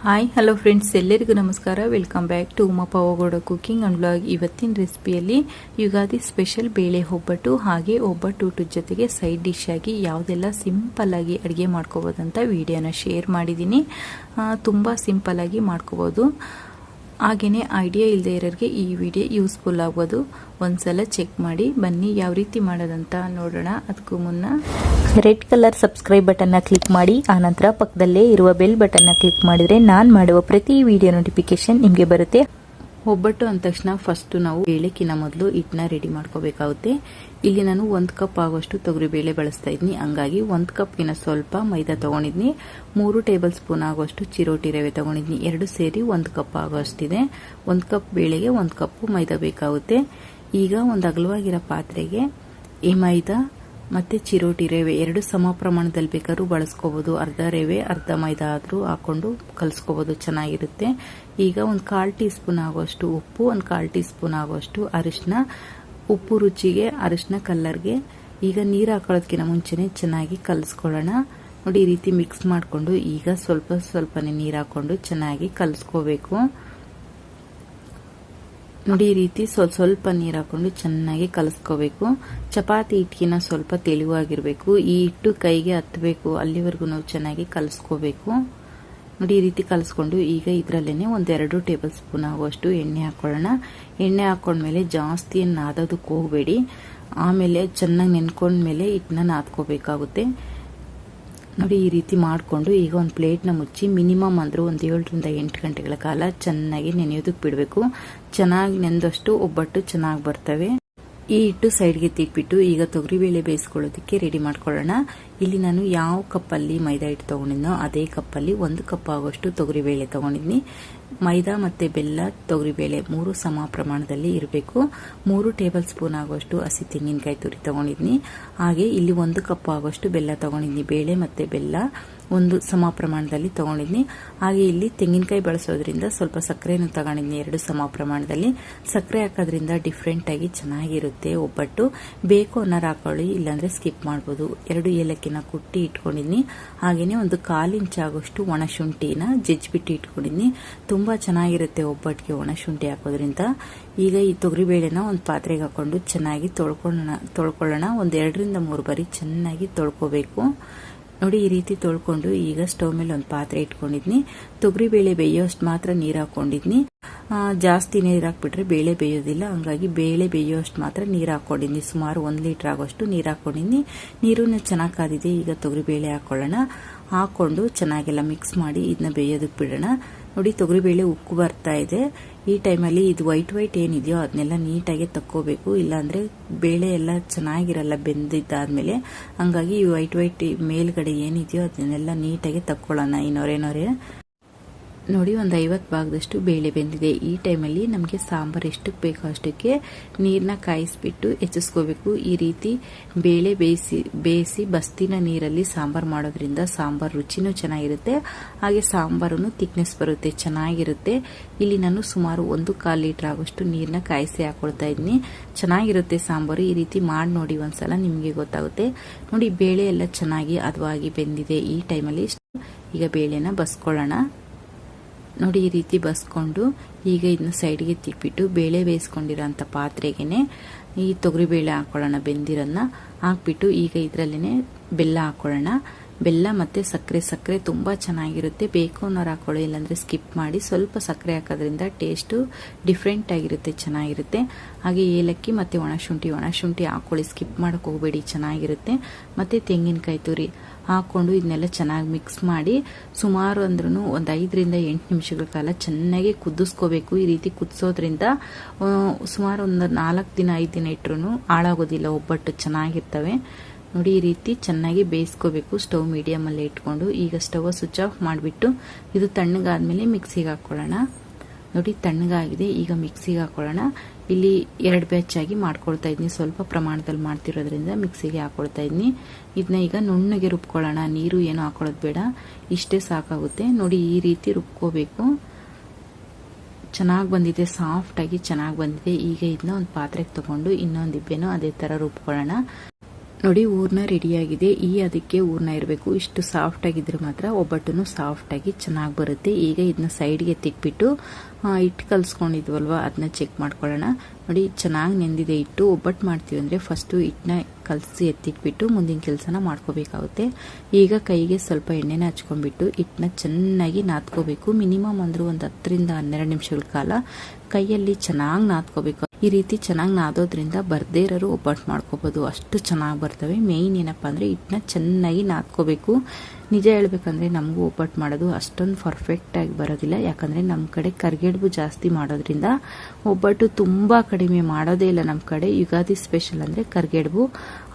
Hi hello friends, ಎಲ್ಲರಿಗೂ ನಮಸ್ಕಾರ. Welcome back to Uma Pavagowda cooking and blog. ಇವತ್ತಿನ ರೆಸಿಪಿಯಲ್ಲಿ ಯುಗಾದಿ ಸ್ಪೆಷಲ್ ಬೇಳೆ ಒಬ್ಬಟ್ಟು ಹಾಗೆ ಒಬ್ಬಟ್ಟು ಜೊತೆಗೆ ಸೈಡ್ ಡಿಶ್ ಆಗಿ ಯಾವುದೆಲ್ಲ ಸಿಂಪಲ್ ಆಗಿ ಅಡುಗೆ ಮಾಡ್ಕೋಬೋದಂತ ವಿಡಿಯೋನ ಶೇರ್ ಮಾಡಿದ್ದೀನಿ. ತುಂಬ ಸಿಂಪಲ್ ಆಗಿ ಮಾಡ್ಕೋಬೋದು. ಹಾಗೆಯೇ ಐಡಿಯಾ ಇಲ್ಲದೆ ಇರೋರಿಗೆ ಈ ವಿಡಿಯೋ ಯೂಸ್ಫುಲ್ ಆಗ್ಬೋದು. ಒಂದ್ಸಲ ಚೆಕ್ ಮಾಡಿ ಬನ್ನಿ ಯಾವ ರೀತಿ ಮಾಡೋದಂತ ನೋಡೋಣ. ಅದಕ್ಕೂ ಮುನ್ನ ರೆಡ್ ಕಲರ್ ಸಬ್ಸ್ಕ್ರೈಬ್ ಬಟನ್ನ ಕ್ಲಿಕ್ ಮಾಡಿ, ಆನಂತರ ಪಕ್ಕದಲ್ಲೇ ಇರುವ ಬೆಲ್ ಬಟನ್ನ ಕ್ಲಿಕ್ ಮಾಡಿದರೆ ನಾನು ಮಾಡುವ ಪ್ರತಿ ವಿಡಿಯೋ ನೋಟಿಫಿಕೇಶನ್ ನಿಮಗೆ ಬರುತ್ತೆ. ಒಬ್ಬಟ್ಟು ಅಂದ ತಕ್ಷಣ ಫಸ್ಟ್ ನಾವು ಬೇಳೆಕಿನ ಮೊದಲು ಹಿಟ್ಟನ್ನ ರೆಡಿ ಮಾಡ್ಕೋಬೇಕಾಗುತ್ತೆ. ಇಲ್ಲಿ ನಾನು 1 ಕಪ್ ಆಗುವಷ್ಟು ತೊಗರಿಬೇಳೆ ಬಳಸ್ತಾ ಇದ್ದೀನಿ. ಹಂಗಾಗಿ 1 ಕಪ್ಗಿನ ಸ್ವಲ್ಪ ಮೈದಾ ತಗೊಂಡಿದ್ನಿ. 3 ಟೇಬಲ್ ಸ್ಪೂನ್ ಆಗುವಷ್ಟು ಚಿರೋಟಿ ರವೆ ತಗೊಂಡಿದ್ನಿ. 2 ಸೇರಿ 1 ಕಪ್ ಆಗುವಷ್ಟಿದೆ. 1 ಕಪ್ ಬೇಳೆಗೆ 1 ಕಪ್ ಮೈದಾ ಬೇಕಾಗುತ್ತೆ. ಈಗ ಒಂದು ಅಗಲವಾಗಿರೋ ಪಾತ್ರೆಗೆ ಈ ಮೈದಾ ಮತ್ತೆ ಚಿರೋಟಿ ರವೆ 2 ಸಮ ಪ್ರಮಾಣದಲ್ಲಿ ಬೇಕಾದ್ರೂ ಬಳಸ್ಕೋಬಹುದು. ಅರ್ಧ ರವೆ ಅರ್ಧ ಮೈದಾ ಆದ್ರೂ ಹಾಕೊಂಡು ಕಲ್ಸ್ಕೋಬಹುದು, ಚೆನ್ನಾಗಿರುತ್ತೆ. ಈಗ ಒಂದು 1/4 ಟೀ ಸ್ಪೂನ್ ಆಗುವಷ್ಟು ಉಪ್ಪು, ಒಂದು 1/4 ಟೀ ಸ್ಪೂನ್ ಆಗುವಷ್ಟು ಅರಿಶಿನ. ಉಪ್ಪು ರುಚಿಗೆ, ಅರಿಶಿನ ಕಲರ್ಗೆ. ಈಗ ನೀರು ಹಾಕೊಳ್ಳೋದಕ್ಕಿಂತ ಮುಂಚೆನೆ ಚೆನ್ನಾಗಿ ಕಲಸ್ಕೊಳ್ಳೋಣ. ನೋಡಿ, ಈ ರೀತಿ ಮಿಕ್ಸ್ ಮಾಡಿಕೊಂಡು ಈಗ ಸ್ವಲ್ಪನೇ ನೀರು ಹಾಕೊಂಡು ಚೆನ್ನಾಗಿ ಕಲಸ್ಕೋಬೇಕು. ನೋಡಿ, ಈ ರೀತಿ ಸ್ವಲ್ಪ ನೀರು ಹಾಕೊಂಡು ಚೆನ್ನಾಗಿ ಕಲಸ್ಕೋಬೇಕು. ಚಪಾತಿ ಹಿಟ್ಟಿನ ಸ್ವಲ್ಪ ತೆಳುವಾಗಿರಬೇಕು. ಈ ಹಿಟ್ಟು ಕೈಗೆ ಹತ್ತಬೇಕು, ಅಲ್ಲಿವರೆಗೂ ನಾವು ಚೆನ್ನಾಗಿ ಕಲಸ್ಕೋಬೇಕು. ನೋಡಿ, ಈ ರೀತಿ ಕಲಸ್ಕೊಂಡು ಈಗ ಇದರಲ್ಲೇನೆ 1-2 ಟೇಬಲ್ ಸ್ಪೂನ್ ಆಗುವಷ್ಟು ಎಣ್ಣೆ ಹಾಕೊಳ್ಳೋಣ. ಎಣ್ಣೆ ಹಾಕೊಂಡ್ಮೇಲೆ ಜಾಸ್ತಿ ಏನು ನಾದೋದಕ್ಕೆ ಹೋಗಬೇಡಿ. ಆಮೇಲೆ ಚೆನ್ನಾಗಿ ನೆನ್ಕೊಂಡ್ಮೇಲೆ ಹಿಟ್ಟನ್ನ ನಾದ್ಕೋಬೇಕಾಗುತ್ತೆ. ನೋಡಿ, ಈ ರೀತಿ ಮಾಡಿಕೊಂಡು ಈಗ ಒಂದು ಪ್ಲೇಟ್ನ ಮುಚ್ಚಿ ಮಿನಿಮಮ್ ಅಂದರೂ ಒಂದು 7ರಿಂದ 8 ಗಂಟೆಗಳ ಕಾಲ ಚೆನ್ನಾಗಿ ನೆನೆಯೋದಕ್ಕೆ ಬಿಡಬೇಕು. ಚೆನ್ನಾಗಿ ನೆಂದಷ್ಟು ಒಬ್ಬಟ್ಟು ಚೆನ್ನಾಗಿ ಬರ್ತವೆ. ಈ ಹಿಟ್ಟು ಸೈಡ್ಗೆ ತಿಟ್ಬಿಟ್ಟು ಈಗ ತೊಗರಿಬೇಳೆ ಬೇಯಿಸ್ಕೊಳ್ಳೋದಕ್ಕೆ ರೆಡಿ ಮಾಡ್ಕೊಳ್ಳೋಣ. ಇಲ್ಲಿ ನಾನು ಯಾವ ಕಪ್ಪಲ್ಲಿ ಮೈದಾ ಹಿಟ್ಟು ತಗೊಂಡಿದ್ನೋ ಅದೇ ಕಪ್ಪಲ್ಲಿ 1 ಕಪ್ ಆಗುವಷ್ಟು ತೊಗರಿಬೇಳೆ ತಗೊಂಡಿದ್ನಿ. ಮೈದಾ ಮತ್ತೆ ಬೆಲ್ಲ, ತೊಗರಿಬೇಳೆ 3 ಸಮ ಪ್ರಮಾಣದಲ್ಲಿ ಇರಬೇಕು. 3 ಟೇಬಲ್ ಸ್ಪೂನ್ ಆಗುವಷ್ಟು ಹಸಿ ತೆಂಗಿನಕಾಯಿ ತುರಿ ತಗೊಂಡಿದ್ನಿ. ಹಾಗೆ ಇಲ್ಲಿ 1 ಕಪ್ ಆಗುವಷ್ಟು ಬೆಲ್ಲ ತಗೊಂಡಿದ್ನಿ. ಬೇಳೆ ಮತ್ತೆ ಬೆಲ್ಲ 1 ಸಮ ಪ್ರಮಾಣದಲ್ಲಿ ತಗೊಂಡಿದ್ನಿ. ಹಾಗೆ ಇಲ್ಲಿ ತೆಂಗಿನಕಾಯಿ ಬಳಸೋದ್ರಿಂದ ಸ್ವಲ್ಪ ಸಕ್ಕರೆನೂ ತಗೊಂಡಿದ್ನಿ, 2 ಸಮ ಪ್ರಮಾಣದಲ್ಲಿ. ಸಕ್ಕರೆ ಹಾಕೋದ್ರಿಂದ ಡಿಫ್ರೆಂಟ್ ಆಗಿ ಚೆನ್ನಾಗಿರುತ್ತೆ ಒಬ್ಬಟ್ಟು. ಬೇಕು ಅನ್ನೋರು ಹಾಕೊಳ್ಳಿ, ಇಲ್ಲಾಂದ್ರೆ ಸ್ಕಿಪ್ ಮಾಡ್ಬೋದು. 2 ಏಲಕ್ಕಿನ ಕುಟ್ಟಿ ಇಟ್ಕೊಂಡಿದ್ನಿ. ಹಾಗೇನೆ ಒಂದು 1/4 ಇಂಚ್ ಆಗುವಷ್ಟು ಒಣ ಶುಂಠಿನ ಜಜ್ಜಿಬಿಟ್ಟು ಇಟ್ಕೊಂಡಿದ್ನಿ. ತುಂಬಾ ಚೆನ್ನಾಗಿರುತ್ತೆ ಒಬ್ಬಟ್ಟಿಗೆ ಒಣ ಶುಂಠಿ ಹಾಕೋದ್ರಿಂದ. ಈಗ ಈ ತೊಗರಿಬೇಳೆನ ಒಂದು ಪಾತ್ರೆಗೆ ಹಾಕೊಂಡು ಚೆನ್ನಾಗಿ ತೊಳ್ಕೊಳ್ಳೋಣ. 2ರಿಂದ 3 ಬಾರಿ ಚೆನ್ನಾಗಿ ತೊಳ್ಕೋಬೇಕು. ನೋಡಿ, ಈ ರೀತಿ ತೊಳ್ಕೊಂಡು ಈಗ ಸ್ಟವ್ ಮೇಲೆ ಒಂದು ಪಾತ್ರೆ ಇಟ್ಕೊಂಡಿದ್ನಿ. ತೊಗರಿಬೇಳೆ ಬೇಯೋಷ್ಟು ಮಾತ್ರ ನೀರು ಹಾಕೊಂಡಿದ್ನಿ. ಜಾಸ್ತಿ ನೀರು ಹಾಕ್ಬಿಟ್ರೆ ಬೇಳೆ ಬೇಯೋದಿಲ್ಲ. ಹಂಗಾಗಿ ಬೇಳೆ ಬೇಯೋಷ್ಟು ಮಾತ್ರ ನೀರು ಹಾಕೊಂಡಿದ್ನಿ. ಸುಮಾರು 1 ಲೀಟರ್ ಆಗೋಷ್ಟು ನೀರು ಹಾಕೊಂಡಿದ್ನಿ. ನೀರನ್ನ ಚೆನ್ನಾಗಿ ಕಾದಿದೆ. ಈಗ ತೊಗರಿಬೇಳೆ ಹಾಕೊಳ್ಳೋಣ. ಹಾಕೊಂಡು ಚೆನ್ನಾಗೆಲ್ಲ ಮಿಕ್ಸ್ ಮಾಡಿ ಇದನ್ನ ಬೇಯೋದಕ್ಕೆ ಬಿಡೋಣ. ನೋಡಿ, ತೊಗರಿಬೇಳೆ ಉಕ್ಕು ಬರ್ತಾ ಇದೆ. ಈ ಟೈಮಲ್ಲಿ ಇದು ವೈಟ್ ಏನಿದೆಯೋ ಅದನ್ನೆಲ್ಲ ನೀಟಾಗಿ ತಕ್ಕೋಬೇಕು, ಇಲ್ಲಾಂದ್ರೆ ಬೇಳೆ ಎಲ್ಲ ಚೆನ್ನಾಗಿರಲ್ಲ ಬೆಂದಿದ್ದಾದ್ಮೇಲೆ. ಹಂಗಾಗಿ ಈ ವೈಟ್ ಮೇಲ್ಗಡೆ ಏನಿದೆಯೋ ಅದನ್ನೆಲ್ಲ ನೀಟಾಗಿ ತಕ್ಕೊಳ್ಳೋಣ. ಈ ನೊರೆ ನೋಡಿ, ಒಂದು 50 ಭಾಗದಷ್ಟು ಬೇಳೆ ಬೆಂದಿದೆ. ಈ ಟೈಮಲ್ಲಿ ನಮಗೆ ಸಾಂಬಾರು ಎಷ್ಟಕ್ಕೆ ಬೇಕೋ ಅಷ್ಟಕ್ಕೆ ನೀರನ್ನ ಕಾಯಿಸ್ಬಿಟ್ಟು ಹೆಚ್ಚಿಸ್ಕೋಬೇಕು. ಈ ರೀತಿ ಬೇಳೆ ಬೇಯಿಸಿ ಬಸ್ತಿನ ನೀರಲ್ಲಿ ಸಾಂಬಾರು ಮಾಡೋದ್ರಿಂದ ಸಾಂಬಾರು ರುಚಿನೂ ಚೆನ್ನಾಗಿರುತ್ತೆ. ಹಾಗೆ ಸಾಂಬಾರು ಥಿಕ್ನೆಸ್ ಬರುತ್ತೆ, ಚೆನ್ನಾಗಿರುತ್ತೆ. ಇಲ್ಲಿ ನಾನು ಸುಮಾರು 1/4 ಲೀಟರ್ ಆಗೋಷ್ಟು ನೀರನ್ನ ಕಾಯಿಸಿ ಹಾಕೊಳ್ತಾ ಇದ್ದೀನಿ. ಚೆನ್ನಾಗಿರುತ್ತೆ ಸಾಂಬಾರು. ಈ ರೀತಿ ಮಾಡಿ ನೋಡಿ ಒಂದ್ಸಲ, ನಿಮಗೆ ಗೊತ್ತಾಗುತ್ತೆ. ನೋಡಿ, ಬೇಳೆ ಎಲ್ಲ ಚೆನ್ನಾಗಿ ಹದವಾಗಿ ಬೆಂದಿದೆ. ಈ ಟೈಮಲ್ಲಿ ಈಗ ಬೇಳೆನ ಬಸ್ಕೊಳ್ಳೋಣ. ನೋಡಿ, ಈ ರೀತಿ ಬಸ್ಕೊಂಡು ಈಗ ಇದನ್ನ ಸೈಡ್ಗೆ ತಿಕ್ಬಿಟ್ಟು ಬೇಳೆ ಬೇಯಿಸ್ಕೊಂಡಿರೋಂಥ ಪಾತ್ರೆಗೆನೆ ಈ ತೊಗರಿಬೇಳೆ ಹಾಕೊಳ್ಳೋಣ. ಬೆಂದಿರೋದನ್ನ ಹಾಕ್ಬಿಟ್ಟು ಈಗ ಇದರಲ್ಲೇನೆ ಬೆಲ್ಲ ಹಾಕೊಳ್ಳೋಣ. ಬೆಲ್ಲ ಮತ್ತೆ ಸಕ್ಕರೆ ತುಂಬಾ ಚೆನ್ನಾಗಿರುತ್ತೆ. ಬೇಕು ಅನ್ನೋರು ಹಾಕೊಳ್ಳಿ, ಇಲ್ಲಾಂದ್ರೆ ಸ್ಕಿಪ್ ಮಾಡಿ. ಸ್ವಲ್ಪ ಸಕ್ಕರೆ ಹಾಕೋದ್ರಿಂದ ಟೇಸ್ಟು ಡಿಫ್ರೆಂಟ್ ಆಗಿರುತ್ತೆ, ಚೆನ್ನಾಗಿರುತ್ತೆ. ಹಾಗೆ ಏಲಕ್ಕಿ ಮತ್ತೆ ಒಣ ಶುಂಠಿ ಹಾಕೊಳ್ಳಿ, ಸ್ಕಿಪ್ ಮಾಡಕ್ಕೆ ಹೋಗಬೇಡಿ, ಚೆನ್ನಾಗಿರುತ್ತೆ. ಮತ್ತೆ ತೆಂಗಿನಕಾಯಿ ತುರಿ ಹಾಕೊಂಡು ಇದನ್ನೆಲ್ಲ ಚೆನ್ನಾಗಿ ಮಿಕ್ಸ್ ಮಾಡಿ ಸುಮಾರು ಅಂದ್ರೂ ಒಂದು 5ರಿಂದ 8 ನಿಮಿಷಗಳ ಕಾಲ ಚೆನ್ನಾಗಿ ಕುದಿಸ್ಕೋಬೇಕು. ಈ ರೀತಿ ಕುದಿಸೋದ್ರಿಂದ ಸುಮಾರು ಒಂದು 4 ದಿನ 5 ದಿನ ಇಟ್ಟರು ಹಾಳಾಗೋದಿಲ್ಲ, ಒಬ್ಬಟ್ಟು ಚೆನ್ನಾಗಿರ್ತವೆ. ನೋಡಿ, ಈ ರೀತಿ ಚೆನ್ನಾಗಿ ಬೇಯಿಸ್ಕೋಬೇಕು. ಸ್ಟವ್ ಮೀಡಿಯಮಲ್ಲೇ ಇಟ್ಕೊಂಡು ಈಗ ಸ್ಟವ್ ಸ್ವಿಚ್ ಆಫ್ ಮಾಡಿಬಿಟ್ಟು ಇದು ತಣ್ಣಗಾದ್ಮೇಲೆ ಮಿಕ್ಸಿಗೆ ಹಾಕೊಳ್ಳೋಣ. ನೋಡಿ, ತಣ್ಣಗಾಗಿದೆ. ಈಗ ಮಿಕ್ಸಿಗೆ ಹಾಕೊಳ್ಳೋಣ. ಇಲ್ಲಿ 2 ಬ್ಯಾಚ್ ಆಗಿ ಮಾಡ್ಕೊಳ್ತಾ ಇದ್ದೀನಿ. ಸ್ವಲ್ಪ ಪ್ರಮಾಣದಲ್ಲಿ ಮಾಡ್ತಿರೋದ್ರಿಂದ ಮಿಕ್ಸಿಗೆ ಹಾಕೊಳ್ತಾ ಇದ್ದೀನಿ. ಇದನ್ನ ಈಗ ನುಣ್ಣಗೆ ರುಬ್ಕೊಳ್ಳೋಣ. ನೀರು ಏನು ಹಾಕೊಳ್ಳೋದು ಬೇಡ, ಇಷ್ಟೇ ಸಾಕಾಗುತ್ತೆ. ನೋಡಿ, ಈ ರೀತಿ ರುಬ್ಕೋಬೇಕು. ಚೆನ್ನಾಗಿ ಬಂದಿದೆ, ಸಾಫ್ಟ್ ಆಗಿ ಚೆನ್ನಾಗಿ ಬಂದಿದೆ. ಈಗ ಇದನ್ನ ಒಂದು ಪಾತ್ರೆಗೆ ತಗೊಂಡು ಇನ್ನೊಂದು ಇಬ್ಬೆನೂ ಅದೇ ತರ ರುಬ್ಕೊಳ್ಳೋಣ. ನೋಡಿ ಹೂರ್ಣ ರೆಡಿಯಾಗಿದೆ. ಅದಕ್ಕೆ ಹೂರ್ಣ ಇರಬೇಕು. ಇಷ್ಟು ಸಾಫ್ಟ್ ಆಗಿದ್ರೆ ಮಾತ್ರ ಒಬ್ಬಟ್ಟು ಸಾಫ್ಟ್ ಆಗಿ ಚೆನ್ನಾಗಿ ಬರುತ್ತೆ. ಈಗ ಇದನ್ನ ಸೈಡ್ಗೆ ತೆಕ್ಬಿಟ್ಟು ಹಿಟ್ಟು ಕಲ್ಸ್ಕೊಂಡಿದ್ವಲ್ವ ಅದನ್ನ ಚೆಕ್ ಮಾಡ್ಕೊಳ್ಳೋಣ. ನೋಡಿ ಚೆನ್ನಾಗಿ ನೆಂದಿದೆ ಹಿಟ್ಟು. ಒಬ್ಬಟ್ಟು ಮಾಡ್ತೀವಿ ಅಂದರೆ ಫಸ್ಟು ಹಿಟ್ಟನ್ನ ಕಲಸಿ ಎತ್ತಿಟ್ಬಿಟ್ಟು ಮುಂದಿನ ಕೆಲಸನ ಮಾಡ್ಕೋಬೇಕಾಗುತ್ತೆ. ಈಗ ಕೈಗೆ ಸ್ವಲ್ಪ ಎಣ್ಣೆನ ಹಚ್ಕೊಂಡ್ಬಿಟ್ಟು ಹಿಟ್ಟನ್ನ ಚೆನ್ನಾಗಿ ನಾದ್ಕೋಬೇಕು. ಮಿನಿಮಮ್ ಅಂದರೂ ಒಂದು 10 ರಿಂದ 12 ನಿಮಿಷಗಳ ಕಾಲ ಕೈಯಲ್ಲಿ ಚೆನ್ನಾಗಿ ನಾದ್ಕೋಬೇಕು. ಈ ರೀತಿ ಚೆನ್ನಾಗಿ ನಾದೋದ್ರಿಂದ ಬರ್ದೇ ಇರೋರು ಒಬ್ಬಟ್ಟು ಮಾಡ್ಕೋಬೋದು, ಅಷ್ಟು ಚೆನ್ನಾಗಿ ಬರ್ತವೆ. ಮೇಯ್ನ್ ಏನಪ್ಪ ಅಂದರೆ ಹಿಟ್ಟನ್ನ ಚೆನ್ನಾಗಿ ನಾದ್ಕೋಬೇಕು. ನಿಜ ಹೇಳ್ಬೇಕಂದ್ರೆ ನಮಗೂ ಒಬ್ಬಟ್ಟು ಮಾಡೋದು ಅಷ್ಟೊಂದು ಪರ್ಫೆಕ್ಟಾಗಿ ಬರೋದಿಲ್ಲ. ಯಾಕಂದರೆ ನಮ್ಮ ಕಡೆ ಕರ್ಗೆಡ್ಬು ಜಾಸ್ತಿ ಮಾಡೋದ್ರಿಂದ ಒಬ್ಬಟ್ಟು ತುಂಬ ಕಡಿಮೆ ಮಾಡೋದೇ ಇಲ್ಲ ನಮ್ಮ ಕಡೆ. ಯುಗಾದಿ ಸ್ಪೆಷಲ್ ಅಂದರೆ ಕರ್ಗೆಡ್ಬು.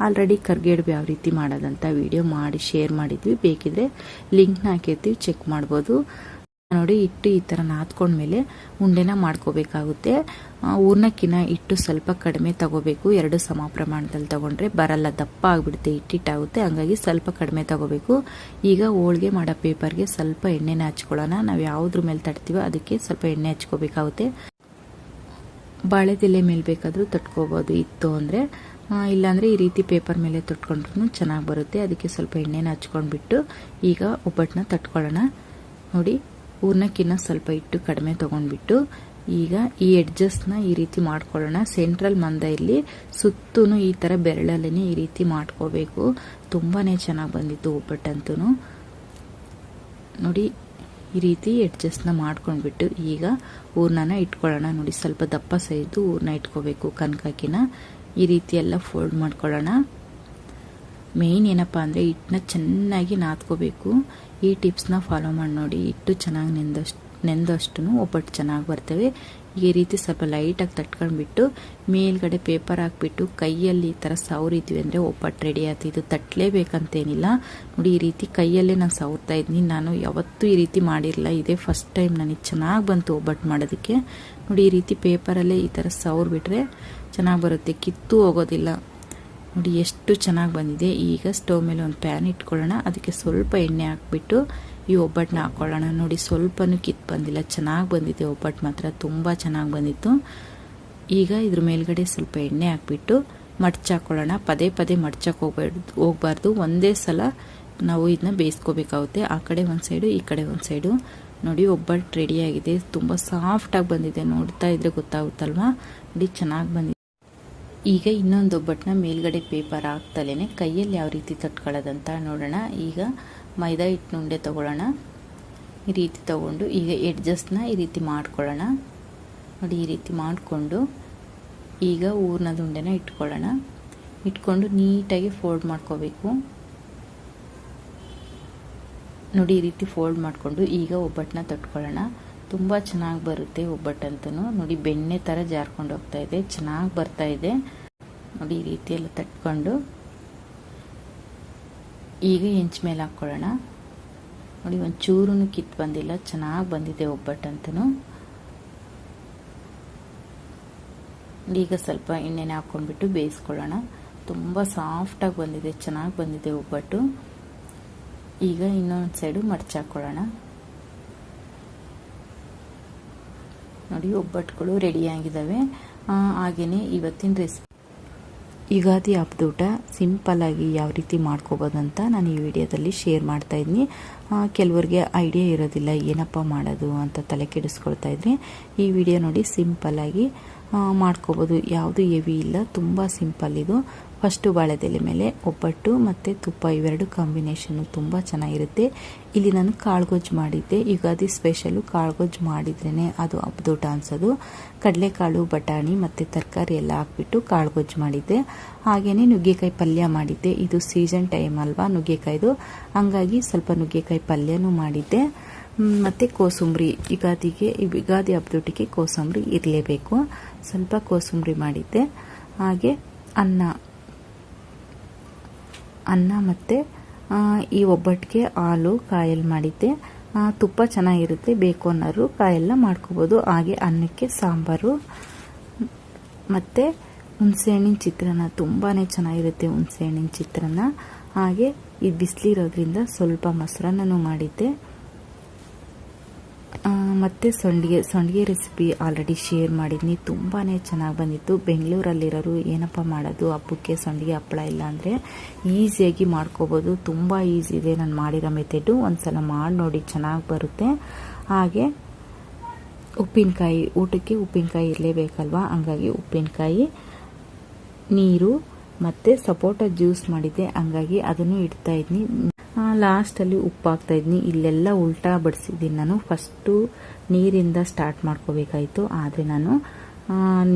ಆಲ್ರೆಡಿ ಕರ್ಗೆಡ್ಬು ಯಾವ ರೀತಿ ಮಾಡೋದಂತ ವಿಡಿಯೋ ಮಾಡಿ ಶೇರ್ ಮಾಡಿದ್ವಿ, ಬೇಕಿದ್ರೆ ಲಿಂಕ್ನ ಹಾಕಿರ್ತೀವಿ, ಚೆಕ್ ಮಾಡ್ಬೋದು. ನೋಡಿ ಹಿಟ್ಟು ಈ ಥರ ನಾದ್ಕೊಂಡ್ಮೇಲೆ ಉಂಡೆನ ಮಾಡ್ಕೋಬೇಕಾಗುತ್ತೆ. ಹೂರ್ಣಕ್ಕಿಂತ ಹಿಟ್ಟು ಸ್ವಲ್ಪ ಕಡಿಮೆ ತಗೋಬೇಕು. 2 ಸಮ ಪ್ರಮಾಣದಲ್ಲಿ ತಗೊಂಡ್ರೆ ಬರಲ್ಲ, ದಪ್ಪ ಆಗಿಬಿಡುತ್ತೆ, ಹಿಟ್ಟಿಟ್ಟಾಗುತ್ತೆ. ಹಂಗಾಗಿ ಸ್ವಲ್ಪ ಕಡಿಮೆ ತಗೋಬೇಕು. ಈಗ ಹೋಳಿಗೆ ಮಾಡೋ ಪೇಪರ್ಗೆ ಸ್ವಲ್ಪ ಎಣ್ಣೆನ ಹಚ್ಕೊಳ್ಳೋಣ. ನಾವು ಯಾವುದ್ರ ಮೇಲೆ ತಟ್ತೀವೋ ಅದಕ್ಕೆ ಸ್ವಲ್ಪ ಎಣ್ಣೆ ಹಚ್ಕೋಬೇಕಾಗುತ್ತೆ. ಬಾಳೆದೆಲೆ ಮೇಲೆ ಬೇಕಾದರೂ ತಟ್ಕೋಬೋದು ಇತ್ತು ಅಂದರೆ, ಇಲ್ಲಾಂದರೆ ಈ ರೀತಿ ಪೇಪರ್ ಮೇಲೆ ತಟ್ಕೊಂಡ್ರೂ ಚೆನ್ನಾಗಿ ಬರುತ್ತೆ. ಅದಕ್ಕೆ ಸ್ವಲ್ಪ ಎಣ್ಣೆನ ಹಚ್ಕೊಂಡ್ಬಿಟ್ಟು ಈಗ ಒಬ್ಬಟ್ಟನ್ನ ತಟ್ಕೊಳ್ಳೋಣ. ನೋಡಿ ಹೂರ್ಣಕ್ಕಿಂತ ಸ್ವಲ್ಪ ಹಿಟ್ಟು ಕಡಿಮೆ ತೊಗೊಂಡ್ಬಿಟ್ಟು ಈಗ ಈ ಎಡ್ಜಸ್ನ ಈ ರೀತಿ ಮಾಡ್ಕೊಳ್ಳೋಣ. ಸೆಂಟ್ರಲ್ ಮಂದೆಯಲ್ಲಿ ಸುತ್ತೂ ಈ ಥರ ಬೆರಳಲ್ಲೇ ಈ ರೀತಿ ಮಾಡ್ಕೋಬೇಕು. ತುಂಬಾ ಚೆನ್ನಾಗಿ ಬಂದಿತ್ತು ಒಬ್ಬಟ್ಟಂತೂ. ನೋಡಿ ಈ ರೀತಿ ಎಡ್ಜಸ್ಟ್ನ ಮಾಡ್ಕೊಂಡ್ಬಿಟ್ಟು ಈಗ ಹೂರ್ಣನ ಇಟ್ಕೊಳ್ಳೋಣ. ನೋಡಿ ಸ್ವಲ್ಪ ದಪ್ಪ ಸೈಜು ಹೂರ್ಣ ಇಟ್ಕೋಬೇಕು. ಕನಕಕ್ಕಿನ ಈ ರೀತಿ ಎಲ್ಲ ಫೋಲ್ಡ್ ಮಾಡ್ಕೊಳ್ಳೋಣ. ಮೇಯ್ನ್ ಏನಪ್ಪ ಅಂದರೆ ಹಿಟ್ಟನ್ನ ಚೆನ್ನಾಗಿ ನಾದ್ಕೋಬೇಕು. ಈ ಟಿಪ್ಸ್ನ ಫಾಲೋ ಮಾಡಿ ನೋಡಿ. ಹಿಟ್ಟು ಚೆನ್ನಾಗಿ ನೆಂದಷ್ಟು ಒಬ್ಬಟ್ಟು ಚೆನ್ನಾಗಿ ಬರ್ತವೆ. ಈ ರೀತಿ ಸ್ವಲ್ಪ ಲೈಟಾಗಿ ತಟ್ಕೊಂಡ್ಬಿಟ್ಟು ಮೇಲ್ಗಡೆ ಪೇಪರ್ ಹಾಕ್ಬಿಟ್ಟು ಕೈಯಲ್ಲಿ ಈ ಥರ ಸವರಿದ್ವಿ ಅಂದರೆ ಒಬ್ಬಟ್ಟು ರೆಡಿ ಆಯ್ತು. ಇದು ತಟ್ಟಲೇಬೇಕಂತೇನಿಲ್ಲ. ನೋಡಿ ಈ ರೀತಿ ಕೈಯಲ್ಲೇ ನಾನು ಸವರ್ತಾ ಇದ್ದೀನಿ. ನಾನು ಯಾವತ್ತೂ ಈ ರೀತಿ ಮಾಡಿರಲಿಲ್ಲ, ಇದೇ ಫಸ್ಟ್ ಟೈಮ್ ನನಗೆ ಚೆನ್ನಾಗಿ ಬಂತು ಒಬ್ಬಟ್ಟು ಮಾಡೋದಕ್ಕೆ. ನೋಡಿ ಈ ರೀತಿ ಪೇಪರಲ್ಲೇ ಈ ಥರ ಸವರ್ಬಿಟ್ರೆ ಚೆನ್ನಾಗಿ ಬರುತ್ತೆ, ಕಿತ್ತು ಹೋಗೋದಿಲ್ಲ. ನೋಡಿ ಎಷ್ಟು ಚೆನ್ನಾಗಿ ಬಂದಿದೆ. ಈಗ ಸ್ಟವ್ ಮೇಲೆ ಒಂದು ಪ್ಯಾನ್ ಇಟ್ಕೊಳ್ಳೋಣ. ಅದಕ್ಕೆ ಸ್ವಲ್ಪ ಎಣ್ಣೆ ಹಾಕ್ಬಿಟ್ಟು ಈ ಒಬ್ಬಟ್ಟನ್ನ ಹಾಕ್ಕೊಳ್ಳೋಣ. ನೋಡಿ ಸ್ವಲ್ಪನೂ ಕಿತ್ತು ಬಂದಿಲ್ಲ, ಚೆನ್ನಾಗಿ ಬಂದಿದೆ ಒಬ್ಬಟ್ಟು ಮಾತ್ರ, ತುಂಬ ಚೆನ್ನಾಗಿ ಬಂದಿತ್ತು. ಈಗ ಇದ್ರ ಮೇಲ್ಗಡೆ ಸ್ವಲ್ಪ ಎಣ್ಣೆ ಹಾಕ್ಬಿಟ್ಟು ಮಡ್ಚಾಕೊಳ್ಳೋಣ. ಪದೇ ಪದೇ ಮಡ್ಚಕ್ಕೆ ಹೋಗ್ಬಾರ್ದು. ಒಂದೇ ಸಲ ನಾವು ಇದನ್ನ ಬೇಯಿಸ್ಕೋಬೇಕಾಗುತ್ತೆ. ಆ ಕಡೆ ಒಂದು ಸೈಡು, ಈ ಕಡೆ ಒಂದು ಸೈಡು. ನೋಡಿ ಒಬ್ಬಟ್ಟು ರೆಡಿಯಾಗಿದೆ. ತುಂಬ ಸಾಫ್ಟಾಗಿ ಬಂದಿದೆ, ನೋಡ್ತಾ ಇದ್ರೆ ಗೊತ್ತಾಗುತ್ತಲ್ವಾ. ನೋಡಿ ಚೆನ್ನಾಗಿ ಬಂದಿದೆ. ಈಗ ಇನ್ನೊಂದು ಒಬ್ಬಟ್ಟನ್ನ ಮೇಲ್ಗಡೆ ಪೇಪರ್ ಹಾಕ್ತಲೇ ಕೈಯಲ್ಲಿ ಯಾವ ರೀತಿ ತಟ್ಕೊಳ್ಳೋದಂತ ನೋಡೋಣ. ಈಗ ಮೈದಾ ಹಿಟ್ಟಿನ ಉಂಡೆ ತೊಗೊಳ್ಳೋಣ. ಈ ರೀತಿ ತೊಗೊಂಡು ಈಗ ಎಡ್ಜಸ್ಟ್ನ ಈ ರೀತಿ ಮಾಡ್ಕೊಳ್ಳೋಣ. ನೋಡಿ ಈ ರೀತಿ ಮಾಡಿಕೊಂಡು ಈಗ ಹೂರ್ಣದ ಉಂಡೆನ ಇಟ್ಕೊಳ್ಳೋಣ. ಇಟ್ಕೊಂಡು ನೀಟಾಗಿ ಫೋಲ್ಡ್ ಮಾಡ್ಕೋಬೇಕು. ನೋಡಿ ಈ ರೀತಿ ಫೋಲ್ಡ್ ಮಾಡಿಕೊಂಡು ಈಗ ಒಬ್ಬಟ್ಟನ್ನ ತಟ್ಕೊಳ್ಳೋಣ. ತುಂಬ ಚೆನ್ನಾಗಿ ಬರುತ್ತೆ ಒಬ್ಬಟ್ಟಂತೂ. ನೋಡಿ ಬೆಣ್ಣೆ ಥರ ಜಾರ್ಕೊಂಡು ಹೋಗ್ತಾ ಇದೆ, ಚೆನ್ನಾಗಿ ಬರ್ತಾ ಇದೆ. ನೋಡಿ ಈ ರೀತಿ ಎಲ್ಲ ತಟ್ಕೊಂಡು ಈಗ ಹೆಂಚು ಮೇಲೆ ಹಾಕ್ಕೊಳ್ಳೋಣ. ನೋಡಿ ಒಂಚೂರು ಕಿತ್ತು ಬಂದಿಲ್ಲ, ಚೆನ್ನಾಗಿ ಬಂದಿದೆ ಒಬ್ಬಟ್ಟಂತೂ. ಈಗ ಸ್ವಲ್ಪ ಎಣ್ಣೆನ ಹಾಕ್ಕೊಂಡ್ಬಿಟ್ಟು ಬೇಯಿಸ್ಕೊಳ್ಳೋಣ. ತುಂಬ ಸಾಫ್ಟಾಗಿ ಬಂದಿದೆ, ಚೆನ್ನಾಗಿ ಬಂದಿದೆ ಒಬ್ಬಟ್ಟು. ಈಗ ಇನ್ನೊಂದು ಸೈಡು ಮಡ್ಚಾಕೊಳ್ಳೋಣ. ನೋಡಿ ಒಬ್ಬಟ್ಟುಗಳು ರೆಡಿಯಾಗಿದ್ದಾವೆ. ಹಾಗೆಯೇ ಇವತ್ತಿನ ರೆಸಿಪಿ ಯುಗಾದಿ ಹಬ್ಬದೂಟ ಸಿಂಪಲ್ಲಾಗಿ ಯಾವ ರೀತಿ ಮಾಡ್ಕೋಬೋದಂತ ನಾನು ಈ ವಿಡಿಯೋದಲ್ಲಿ ಶೇರ್ ಮಾಡ್ತಾಯಿದ್ದೀನಿ. ಕೆಲವ್ರಿಗೆ ಐಡಿಯಾ ಇರೋದಿಲ್ಲ ಏನಪ್ಪ ಮಾಡೋದು ಅಂತ ತಲೆ ಕೆಡಿಸ್ಕೊಳ್ತಾ ಇದ್ರಿ. ಈ ವಿಡಿಯೋ ನೋಡಿ ಸಿಂಪಲ್ಲಾಗಿ ಮಾಡ್ಕೋಬೋದು, ಯಾವುದು ಹೆವಿ ಇಲ್ಲ, ತುಂಬ ಸಿಂಪಲ್ ಇದು. ಫಸ್ಟು ಬಾಳೆದೆಲೆ ಮೇಲೆ ಒಬ್ಬಟ್ಟು ಮತ್ತು ತುಪ್ಪ ಇವೆರಡು ಕಾಂಬಿನೇಷನ್ನು ತುಂಬ ಚೆನ್ನಾಗಿರುತ್ತೆ. ಇಲ್ಲಿ ನಾನು ಕಾಳುಗೊಜ್ಜು ಮಾಡಿದ್ದೆ. ಯುಗಾದಿ ಸ್ಪೆಷಲು ಕಾಳುಗೊಜ್ಜು ಮಾಡಿದ್ರೇ ಅದು ಹಬ್ಬದೂಟ ಅನ್ಸೋದು. ಕಡಲೆಕಾಳು, ಬಟಾಣಿ ಮತ್ತು ತರಕಾರಿ ಎಲ್ಲ ಹಾಕ್ಬಿಟ್ಟು ಕಾಳುಗೊಜ್ಜು ಮಾಡಿದ್ದೆ. ಹಾಗೆಯೇ ನುಗ್ಗೆಕಾಯಿ ಪಲ್ಯ ಮಾಡಿದ್ದೆ. ಇದು ಸೀಸನ್ ಟೈಮ್ ಅಲ್ವಾ ನುಗ್ಗೆಕಾಯ್ದು, ಹಂಗಾಗಿ ಸ್ವಲ್ಪ ನುಗ್ಗೆಕಾಯಿ ಪಲ್ಯನೂ ಮಾಡಿದ್ದೆ. ಮತ್ತು ಕೋಸಂಬರಿ, ಯುಗಾದಿ ಹಬ್ಬದೂಟಕ್ಕೆ ಕೋಸಂಬರಿ ಇರಲೇಬೇಕು. ಸ್ವಲ್ಪ ಕೋಸಂಬರಿ ಮಾಡಿದ್ದೆ. ಹಾಗೆ ಅನ್ನ ಮತ್ತು ಈ ಒಬ್ಬಟ್ಟಿಗೆ ಹಾಲು ಕಾಯಲ್ಲಿ ಮಾಡಿದ್ದೆ. ತುಪ್ಪ ಚೆನ್ನಾಗಿರುತ್ತೆ, ಬೇಕು ಅನ್ನೋರು ಕಾಯೆಲ್ಲ ಮಾಡ್ಕೋಬೋದು. ಹಾಗೆ ಅನ್ನಕ್ಕೆ ಸಾಂಬಾರು ಮತ್ತು ಹುಣಸೆಹಣ್ಣಿನ ಚಿತ್ರಾನ್ನ ತುಂಬಾ ಚೆನ್ನಾಗಿರುತ್ತೆ. ಹುಣಸೆಹಣ್ಣಿನ ಚಿತ್ರಾನ್ನ. ಹಾಗೆ ಇದು ಬಿಸಿಲಿರೋದ್ರಿಂದ ಸ್ವಲ್ಪ ಮೊಸರನ್ನೂ ಮಾಡಿದ್ದೆ. ಮತ್ತು ಸಂಡಿಗೆ ರೆಸಿಪಿ ಆಲ್ರೆಡಿ ಶೇರ್ ಮಾಡಿದ್ನಿ. ತುಂಬಾ ಚೆನ್ನಾಗಿ ಬಂದಿತ್ತು. ಬೆಂಗಳೂರಲ್ಲಿರೋರು ಏನಪ್ಪ ಮಾಡೋದು ಹಬ್ಬಕ್ಕೆ ಸಂಡಿಗೆ ಹಪ್ಪಳ ಇಲ್ಲ ಅಂದರೆ ಈಸಿಯಾಗಿ ಮಾಡ್ಕೋಬೋದು. ತುಂಬ ಈಸಿ ಇದೆ ನಾನು ಮಾಡಿರೋ ಮೆಥಡು. ಒಂದ್ಸಲ ಮಾಡಿ ನೋಡಿ, ಚೆನ್ನಾಗಿ ಬರುತ್ತೆ. ಹಾಗೆ ಉಪ್ಪಿನಕಾಯಿ, ಊಟಕ್ಕೆ ಉಪ್ಪಿನಕಾಯಿ ಇರಲೇಬೇಕಲ್ವಾ, ಹಂಗಾಗಿ ಉಪ್ಪಿನಕಾಯಿ, ನೀರು ಮತ್ತು ಸಪೋಟ ಜ್ಯೂಸ್ ಮಾಡಿದ್ದೆ, ಹಂಗಾಗಿ ಅದನ್ನು ಇಡ್ತಾ ಇದ್ನಿ. ಲಾಸ್ಟಲ್ಲಿ ಉಪ್ಪು ಹಾಕ್ತಾ ಇದ್ನಿ. ಇಲ್ಲೆಲ್ಲ ಉಲ್ಟಾ ಬಡಿಸಿದ್ದೀನಿ ನಾನು. ಫಸ್ಟು ನೀರಿಂದ ಸ್ಟಾರ್ಟ್ ಮಾಡ್ಕೋಬೇಕಾಯಿತು, ಆದರೆ ನಾನು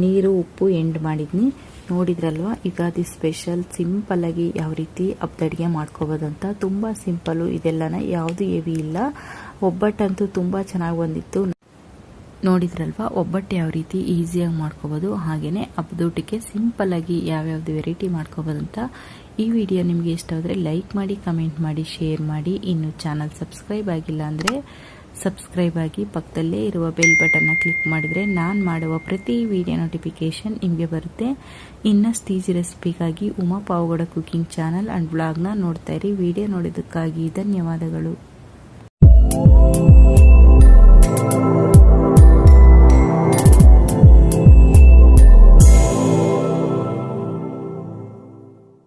ನೀರು ಉಪ್ಪು ಎಂಡ್ ಮಾಡಿದ್ನಿ. ನೋಡಿದ್ರಲ್ವ, ಯುಗಾದಿ ಸ್ಪೆಷಲ್ ಸಿಂಪಲ್ಲಾಗಿ ಯಾವ ರೀತಿ ಹಬ್ಬದ ಅಡುಗೆ ಮಾಡ್ಕೋಬೋದಂತ. ತುಂಬ ಸಿಂಪಲ್ಲು, ಇದೆಲ್ಲನ ಯಾವುದು ಹೆವಿ ಇಲ್ಲ. ಒಬ್ಬಟ್ಟಂತೂ ತುಂಬ ಚೆನ್ನಾಗಿ ಬಂದಿತ್ತು. ನೋಡಿದ್ರಲ್ವ, ಒಬ್ಬಟ್ಟು ಯಾವ ರೀತಿ ಈಸಿಯಾಗಿ ಮಾಡ್ಕೋಬೋದು, ಹಾಗೆಯೇ ಹಬ್ಬದೂಟಕ್ಕೆ ಸಿಂಪಲ್ಲಾಗಿ ಯಾವ್ಯಾವ್ದು ವೆರೈಟಿ ಮಾಡ್ಕೋಬೋದಂತ. ಈ ವಿಡಿಯೋ ನಿಮಗೆ ಇಷ್ಟ ಆದರೆ ಲೈಕ್ ಮಾಡಿ, ಕಮೆಂಟ್ ಮಾಡಿ, ಶೇರ್ ಮಾಡಿ. ಇನ್ನು ಚಾನಲ್ ಸಬ್ಸ್ಕ್ರೈಬ್ ಆಗಿಲ್ಲ ಅಂದರೆ ಸಬ್ಸ್ಕ್ರೈಬ್ ಆಗಿ, ಪಕ್ಕದಲ್ಲೇ ಇರುವ ಬೆಲ್ ಬಟನ್ನ ಕ್ಲಿಕ್ ಮಾಡಿದರೆ ನಾನು ಮಾಡುವ ಪ್ರತಿ ವಿಡಿಯೋ ನೋಟಿಫಿಕೇಷನ್ ನಿಮಗೆ ಬರುತ್ತೆ. ಇನ್ನಷ್ಟು ಈಸಿ ರೆಸಿಪಿಗಾಗಿ Uma Pavagada cooking channel and ಬ್ಲಾಗ್ನ ನೋಡ್ತಾ ಇರಿ. ವಿಡಿಯೋ ನೋಡೋದಕ್ಕಾಗಿ ಧನ್ಯವಾದಗಳು.